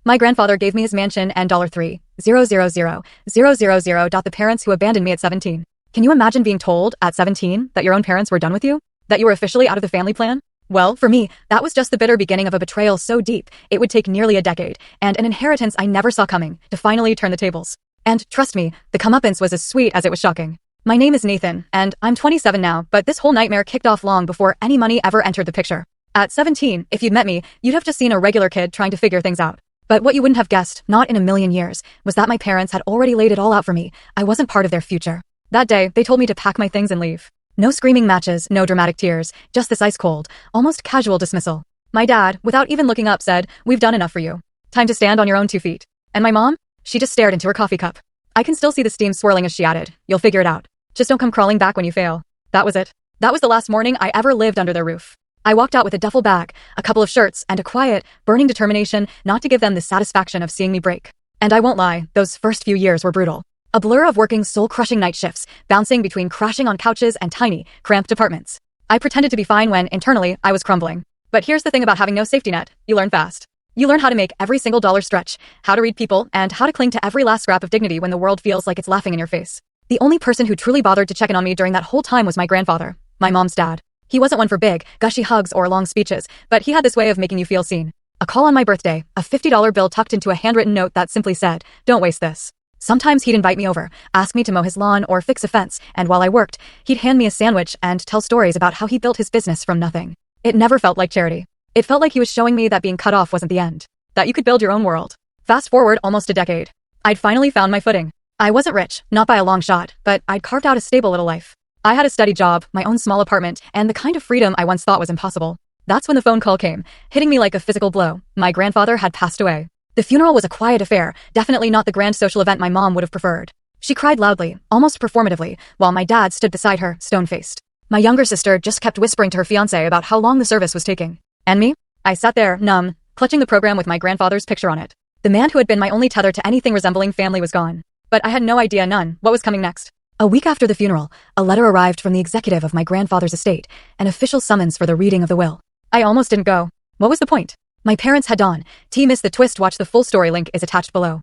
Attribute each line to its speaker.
Speaker 1: My grandfather gave me his mansion and $3,000,000. The parents who abandoned me at 17. Can you imagine being told at 17 that your own parents were done with you? That you were officially out of the family plan? Well, for me, that was just the bitter beginning of a betrayal so deep, it would take nearly a decade, and an inheritance I never saw coming, to finally turn the tables. And, trust me, the comeuppance was as sweet as it was shocking. My name is Nathan, and I'm 27 now, but this whole nightmare kicked off long before any money ever entered the picture. At 17, if you'd met me, you'd have just seen a regular kid trying to figure things out. But what you wouldn't have guessed, not in a million years, was that my parents had already laid it all out for me. I wasn't part of their future. That day, they told me to pack my things and leave. No screaming matches, no dramatic tears, just this ice-cold, almost casual dismissal. My dad, without even looking up, said, "We've done enough for you. Time to stand on your own 2 feet." And my mom? She just stared into her coffee cup. I can still see the steam swirling as she added, "You'll figure it out. Just don't come crawling back when you fail." That was it. That was the last morning I ever lived under their roof. I walked out with a duffel bag, a couple of shirts, and a quiet, burning determination not to give them the satisfaction of seeing me break. And I won't lie, those first few years were brutal. A blur of working soul-crushing night shifts, bouncing between crashing on couches and tiny, cramped apartments. I pretended to be fine when, internally, I was crumbling. But here's the thing about having no safety net. You learn fast. You learn how to make every single dollar stretch, how to read people, and how to cling to every last scrap of dignity when the world feels like it's laughing in your face. The only person who truly bothered to check in on me during that whole time was my grandfather, my mom's dad. He wasn't one for big, gushy hugs or long speeches, but he had this way of making you feel seen. A call on my birthday, a $50 bill tucked into a handwritten note that simply said, "Don't waste this." Sometimes he'd invite me over, ask me to mow his lawn or fix a fence, and while I worked, he'd hand me a sandwich and tell stories about how he built his business from nothing. It never felt like charity. It felt like he was showing me that being cut off wasn't the end, that you could build your own world. Fast forward almost a decade. I'd finally found my footing. I wasn't rich, not by a long shot, but I'd carved out a stable little life. I had a steady job, my own small apartment, and the kind of freedom I once thought was impossible. That's when the phone call came, hitting me like a physical blow. My grandfather had passed away. The funeral was a quiet affair, definitely not the grand social event my mom would have preferred. She cried loudly, almost performatively, while my dad stood beside her, stone-faced. My younger sister just kept whispering to her fiancé about how long the service was taking. And me? I sat there, numb, clutching the program with my grandfather's picture on it. The man who had been my only tether to anything resembling family was gone. But I had no idea, none, what was coming next. A week after the funeral, a letter arrived from the executive of my grandfather's estate, an official summons for the reading of the will. I almost didn't go. What was the point? My parents had on. To miss the twist, watch the full story, link is attached below.